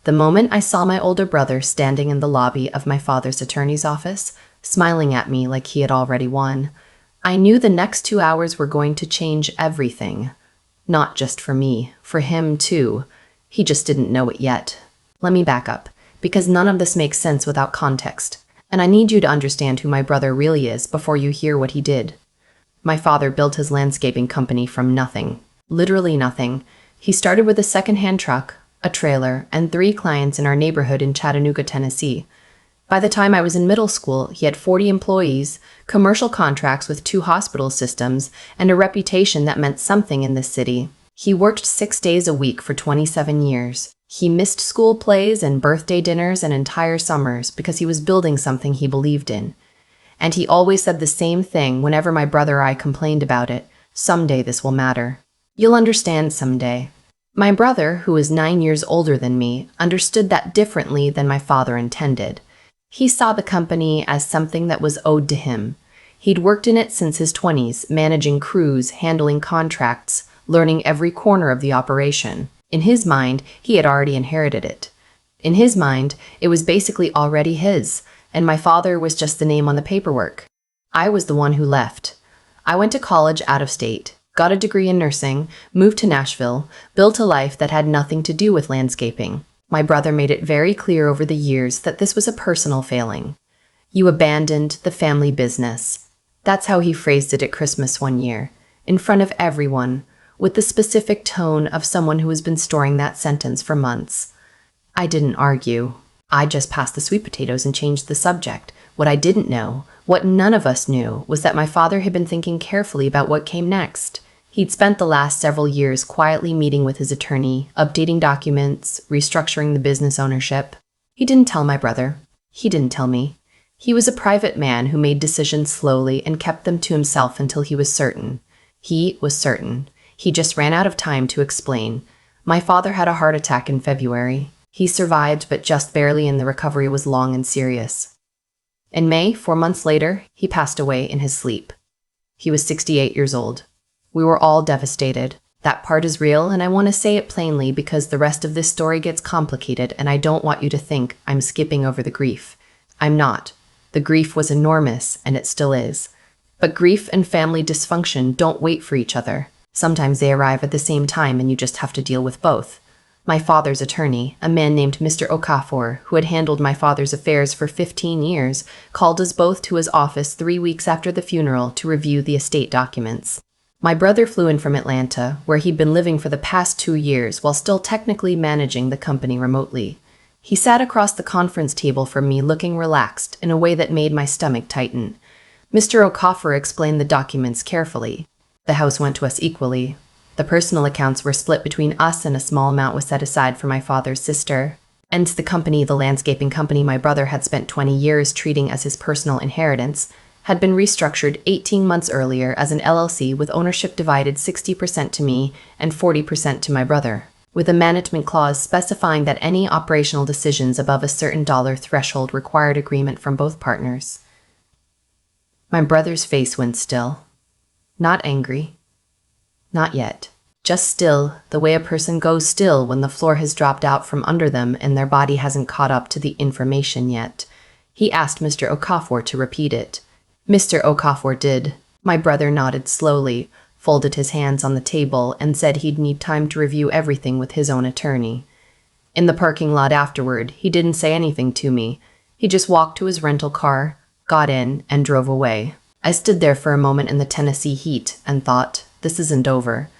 The moment I saw my older brother standing in the lobby of my father's attorney's office, smiling at me like he had already won, I knew the next 2 hours were going to change everything. Not just for me, for him too. He just didn't know it yet. Let me back up, because none of this makes sense without context, and I need you to understand who my brother really is before you hear what he did. My father built his landscaping company from nothing. Literally nothing. He started with a second-hand truck, a trailer, and 3 clients in our neighborhood in Chattanooga, Tennessee. By the time I was in middle school, he had 40 employees, commercial contracts with 2 hospital systems, and a reputation that meant something in this city. He worked 6 days a week for 27 years. He missed school plays and birthday dinners and entire summers because he was building something he believed in. And he always said the same thing whenever my brother or I complained about it: someday this will matter. You'll understand someday. My brother, who was 9 years older than me, understood that differently than my father intended. He saw the company as something that was owed to him. He'd worked in it since his 20s, managing crews, handling contracts, learning every corner of the operation. In his mind, he had already inherited it. In his mind, it was basically already his, and my father was just the name on the paperwork. I was the one who left. I went to college out of state, got a degree in nursing, moved to Nashville, built a life that had nothing to do with landscaping. My brother made it very clear over the years that this was a personal failing. You abandoned the family business. That's how he phrased it at Christmas one year, in front of everyone, with the specific tone of someone who has been storing that sentence for months. I didn't argue. I just passed the sweet potatoes and changed the subject. What I didn't know, what none of us knew, was that my father had been thinking carefully about what came next. He'd spent the last several years quietly meeting with his attorney, updating documents, restructuring the business ownership. He didn't tell my brother. He didn't tell me. He was a private man who made decisions slowly and kept them to himself until he was certain. He was certain. He just ran out of time to explain. My father had a heart attack in February. He survived, but just barely, and the recovery was long and serious. In May, 4 months later, he passed away in his sleep. He was 68 years old. We were all devastated. That part is real, and I want to say it plainly because the rest of this story gets complicated, and I don't want you to think I'm skipping over the grief. I'm not. The grief was enormous, and it still is. But grief and family dysfunction don't wait for each other. Sometimes they arrive at the same time, and you just have to deal with both. My father's attorney, a man named Mr. Okafor, who had handled my father's affairs for 15 years, called us both to his office 3 weeks after the funeral to review the estate documents. My brother flew in from Atlanta, where he'd been living for the past 2 years while still technically managing the company remotely. He sat across the conference table from me, looking relaxed in a way that made my stomach tighten. Mr. Okafor explained the documents carefully. The house went to us equally. The personal accounts were split between us, and a small amount was set aside for my father's sister. And the company, the landscaping company my brother had spent 20 years treating as his personal inheritance, had been restructured 18 months earlier as an LLC with ownership divided 60% to me and 40% to my brother, with a management clause specifying that any operational decisions above a certain dollar threshold required agreement from both partners. My brother's face went still. Not angry. Not yet. Just still, the way a person goes still when the floor has dropped out from under them and their body hasn't caught up to the information yet. He asked Mr. Okafor to repeat it. Mr. Okafor did. My brother nodded slowly, folded his hands on the table, and said he'd need time to review everything with his own attorney. In the parking lot afterward, he didn't say anything to me. He just walked to his rental car, got in, and drove away. I stood there for a moment in the Tennessee heat and thought, this isn't over.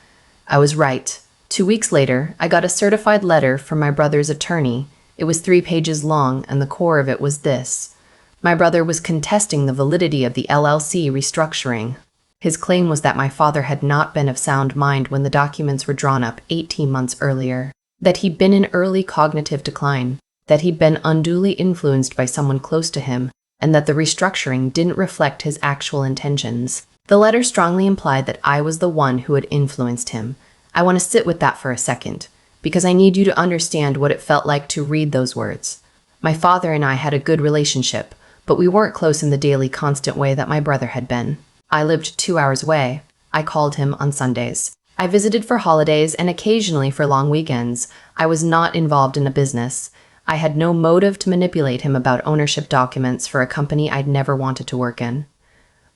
I was right. 2 weeks later, I got a certified letter from my brother's attorney. It was 3 pages long, and the core of it was this. My brother was contesting the validity of the LLC restructuring. His claim was that my father had not been of sound mind when the documents were drawn up 18 months earlier, that he'd been in early cognitive decline, that he'd been unduly influenced by someone close to him, and that the restructuring didn't reflect his actual intentions. The letter strongly implied that I was the one who had influenced him. I want to sit with that for a second, because I need you to understand what it felt like to read those words. My father and I had a good relationship, but we weren't close in the daily, constant way that my brother had been. I lived 2 hours away. I called him on Sundays. I visited for holidays and occasionally for long weekends. I was not involved in a business. I had no motive to manipulate him about ownership documents for a company I'd never wanted to work in.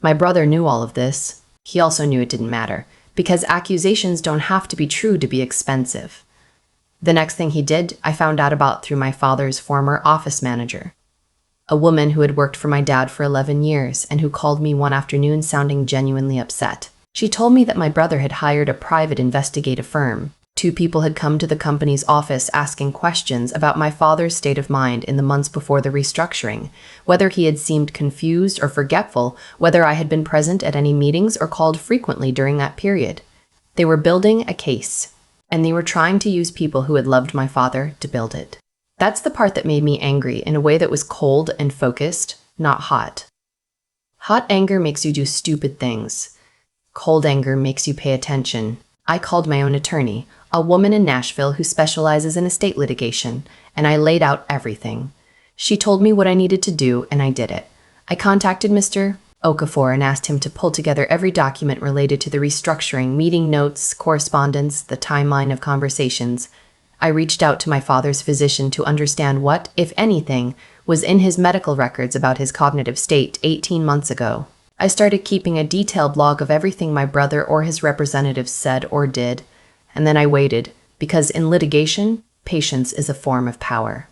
My brother knew all of this. He also knew it didn't matter, because accusations don't have to be true to be expensive. The next thing he did, I found out about through my father's former office manager, a woman who had worked for my dad for 11 years and who called me one afternoon sounding genuinely upset. She told me that my brother had hired a private investigative firm. 2 people had come to the company's office asking questions about my father's state of mind in the months before the restructuring, whether he had seemed confused or forgetful, whether I had been present at any meetings or called frequently during that period. They were building a case, and they were trying to use people who had loved my father to build it. That's the part that made me angry in a way that was cold and focused, not hot. Hot anger makes you do stupid things. Cold anger makes you pay attention. I called my own attorney, a woman in Nashville who specializes in estate litigation, and I laid out everything. She told me what I needed to do, and I did it. I contacted Mr. Okafor and asked him to pull together every document related to the restructuring, meeting notes, correspondence, the timeline of conversations. I reached out to my father's physician to understand what, if anything, was in his medical records about his cognitive state 18 months ago. I started keeping a detailed log of everything my brother or his representatives said or did, and then I waited, because in litigation, patience is a form of power.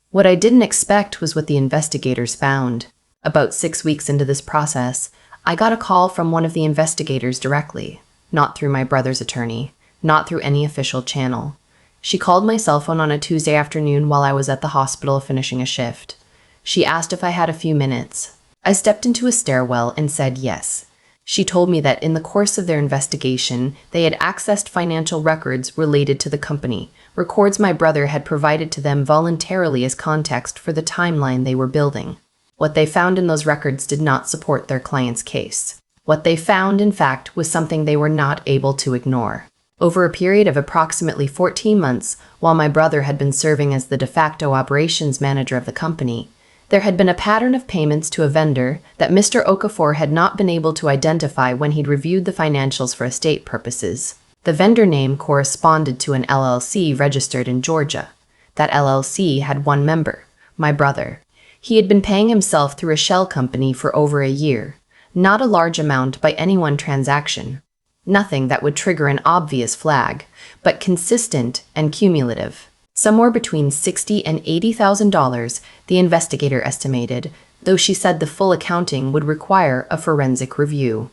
What I didn't expect was what the investigators found. About 6 weeks into this process, I got a call from one of the investigators directly, not through my brother's attorney, not through any official channel. She called my cell phone on a Tuesday afternoon while I was at the hospital finishing a shift. She asked if I had a few minutes. I stepped into a stairwell and said yes. She told me that in the course of their investigation, they had accessed financial records related to the company, records my brother had provided to them voluntarily as context for the timeline they were building. What they found in those records did not support their client's case. What they found, in fact, was something they were not able to ignore. Over a period of approximately 14 months, while my brother had been serving as the de facto operations manager of the company, there had been a pattern of payments to a vendor that Mr. Okafor had not been able to identify when he'd reviewed the financials for estate purposes. The vendor name corresponded to an LLC registered in Georgia. That LLC had one member, my brother. He had been paying himself through a shell company for over a year, not a large amount by any one transaction. Nothing that would trigger an obvious flag, but consistent and cumulative. Somewhere between $60,000 and $80,000, the investigator estimated, though she said the full accounting would require a forensic review.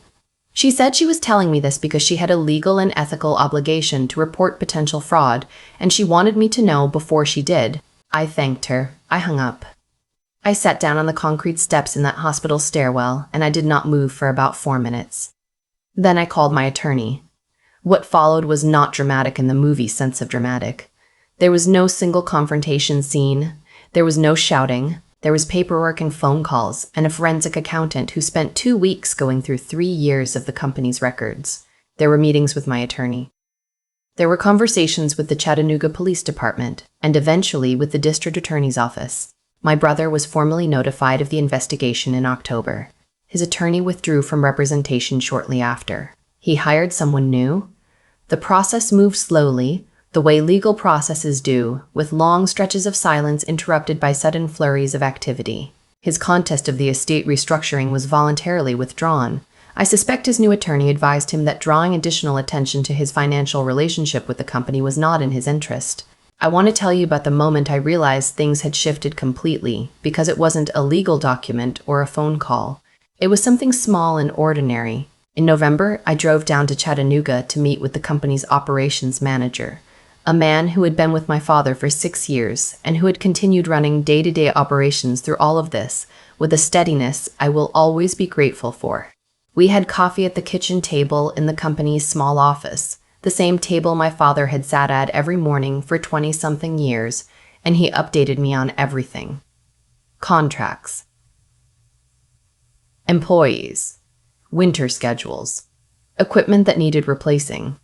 She said she was telling me this because she had a legal and ethical obligation to report potential fraud, and she wanted me to know before she did. I thanked her. I hung up. I sat down on the concrete steps in that hospital stairwell, and I did not move for about 4 minutes. Then I called my attorney. What followed was not dramatic in the movie sense of dramatic. There was no single confrontation scene. There was no shouting. There was paperwork and phone calls, and a forensic accountant who spent 2 weeks going through 3 years of the company's records. There were meetings with my attorney. There were conversations with the Chattanooga Police Department, and eventually with the district attorney's office. My brother was formally notified of the investigation in October. His attorney withdrew from representation shortly after. He hired someone new. The process moved slowly, the way legal processes do, with long stretches of silence interrupted by sudden flurries of activity. His contest of the estate restructuring was voluntarily withdrawn. I suspect his new attorney advised him that drawing additional attention to his financial relationship with the company was not in his interest. I want to tell you about the moment I realized things had shifted completely, because it wasn't a legal document or a phone call. It was something small and ordinary. In November, I drove down to Chattanooga to meet with the company's operations manager, a man who had been with my father for 6 years and who had continued running day-to-day operations through all of this with a steadiness I will always be grateful for. We had coffee at the kitchen table in the company's small office, the same table my father had sat at every morning for 20-something years, and he updated me on everything. Contracts, employees, winter schedules, equipment that needed replacing.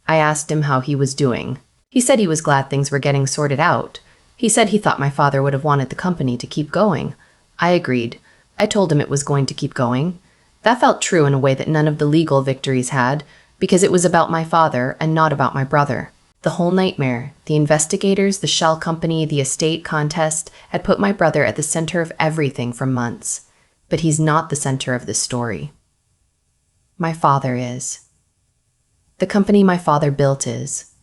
I asked him how he was doing. He said he was glad things were getting sorted out. He said he thought my father would have wanted the company to keep going. I agreed. I told him it was going to keep going. That felt true in a way that none of the legal victories had. because it was about my father and not about my brother. The whole nightmare, the investigators, the shell company, the estate contest, had put my brother at the center of everything for months. But he's not the center of this story. My father is. The company my father built is.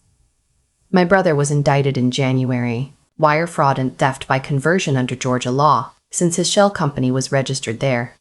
My brother was indicted in January, wire fraud and theft by conversion under Georgia law, since his shell company was registered there.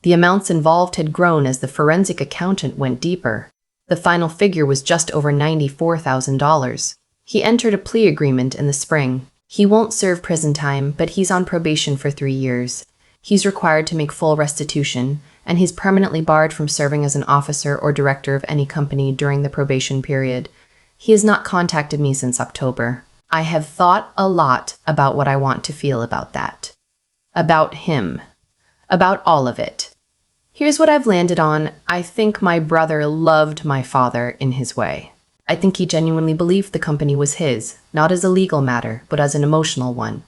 The amounts involved had grown as the forensic accountant went deeper. The final figure was just over $94,000. He entered a plea agreement in the spring. He won't serve prison time, but he's on probation for 3 years. He's required to make full restitution, and he's permanently barred from serving as an officer or director of any company during the probation period. He has not contacted me since October. I have thought a lot about what I want to feel about that. About him. About all of it. Here's what I've landed on. I think my brother loved my father in his way. I think he genuinely believed the company was his, not as a legal matter, but as an emotional one.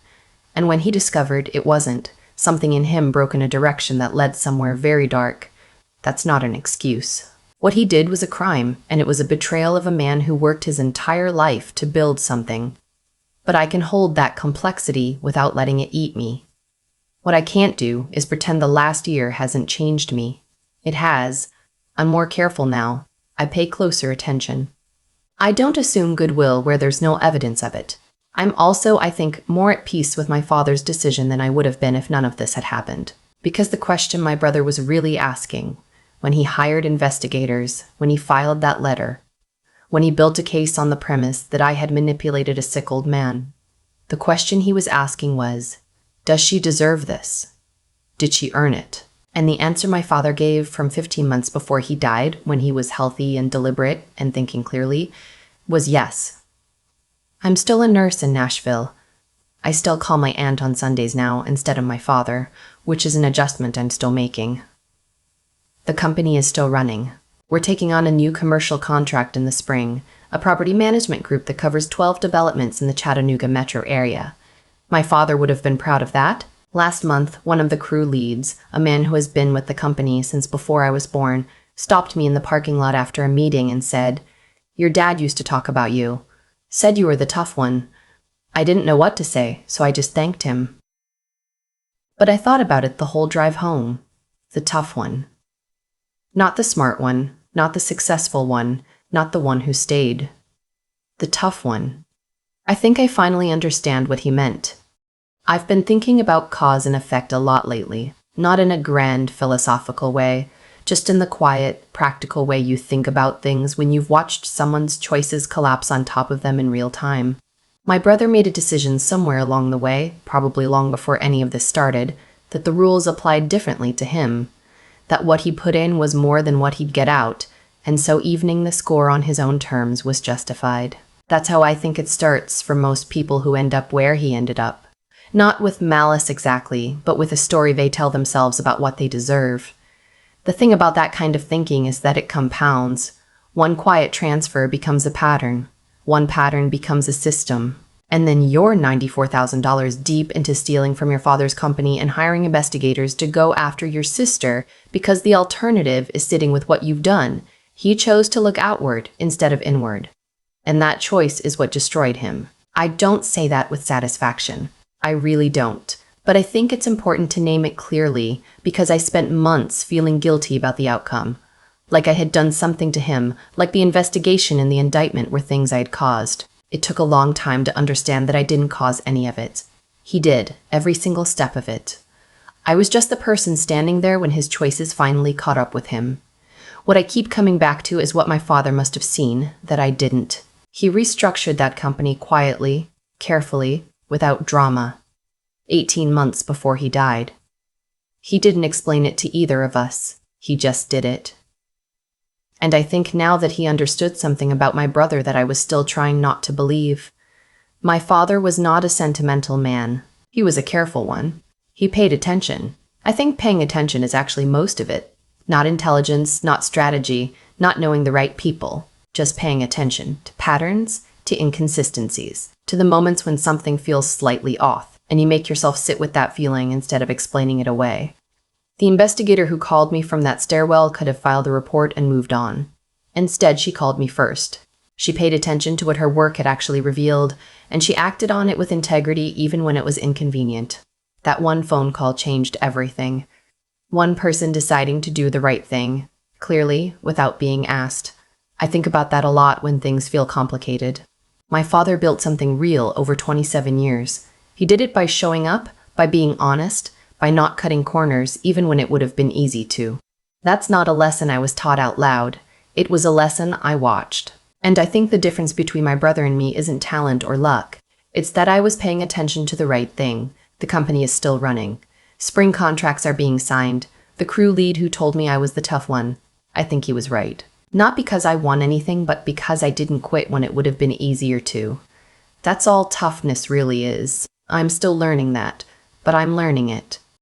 And when he discovered it wasn't, something in him broke in a direction that led somewhere very dark. That's not an excuse. What he did was a crime, and it was a betrayal of a man who worked his entire life to build something. But I can hold that complexity without letting it eat me. What I can't do is pretend the last year hasn't changed me. It has. I'm more careful now. I pay closer attention. I don't assume goodwill where there's no evidence of it. I'm also, I think, more at peace with my father's decision than I would have been if none of this had happened. Because the question my brother was really asking, when he hired investigators, when he filed that letter, when he built a case on the premise that I had manipulated a sick old man, the question he was asking was, does she deserve this? Did she earn it? And the answer my father gave from 15 months before he died, when he was healthy and deliberate and thinking clearly, was yes. I'm still a nurse in Nashville. I still call my aunt on Sundays now instead of my father, which is an adjustment I'm still making. The company is still running. We're taking on a new commercial contract in the spring, a property management group that covers 12 developments in the Chattanooga metro area. My father would have been proud of that. Last month, one of the crew leads, a man who has been with the company since before I was born, stopped me in the parking lot after a meeting and said, "Your dad used to talk about you. Said you were the tough one." I didn't know what to say, so I just thanked him. But I thought about it the whole drive home. The tough one. Not the smart one, not the successful one, not the one who stayed. The tough one. I think I finally understand what he meant. I've been thinking about cause and effect a lot lately, not in a grand philosophical way, just in the quiet, practical way you think about things when you've watched someone's choices collapse on top of them in real time. My brother made a decision somewhere along the way, probably long before any of this started, that the rules applied differently to him, that what he put in was more than what he'd get out, and so evening the score on his own terms was justified. That's how I think it starts for most people who end up where he ended up. Not with malice exactly, but with a story they tell themselves about what they deserve. The thing about that kind of thinking is that it compounds. One quiet transfer becomes a pattern. One pattern becomes a system. And then you're $94,000 deep into stealing from your father's company and hiring investigators to go after your sister because the alternative is sitting with what you've done. He chose to look outward instead of inward. And that choice is what destroyed him. I don't say that with satisfaction. I really don't. But I think it's important to name it clearly because I spent months feeling guilty about the outcome. Like I had done something to him, like the investigation and the indictment were things I had caused. It took a long time to understand that I didn't cause any of it. He did, every single step of it. I was just the person standing there when his choices finally caught up with him. What I keep coming back to is what my father must have seen, that I didn't. He restructured that company quietly, carefully, without drama. 18 months before he died. He didn't explain it to either of us. He just did it. And I think now that he understood something about my brother that I was still trying not to believe. My father was not a sentimental man. He was a careful one. He paid attention. I think paying attention is actually most of it. Not intelligence, not strategy, not knowing the right people. Just paying attention to patterns, to inconsistencies, to the moments when something feels slightly off, and you make yourself sit with that feeling instead of explaining it away. The investigator who called me from that stairwell could have filed a report and moved on. Instead, she called me first. She paid attention to what her work had actually revealed, and she acted on it with integrity even when it was inconvenient. That one phone call changed everything. One person deciding to do the right thing, clearly, without being asked. I think about that a lot when things feel complicated. My father built something real over 27 years. He did it by showing up, by being honest, by not cutting corners even when it would have been easy to. That's not a lesson I was taught out loud. It was a lesson I watched. And I think the difference between my brother and me isn't talent or luck. It's that I was paying attention to the right thing. The company is still running. Spring contracts are being signed. The crew lead who told me I was the tough one. I think he was right. Not because I won anything, but because I didn't quit when it would have been easier to. That's all toughness really is. I'm still learning that, but I'm learning it.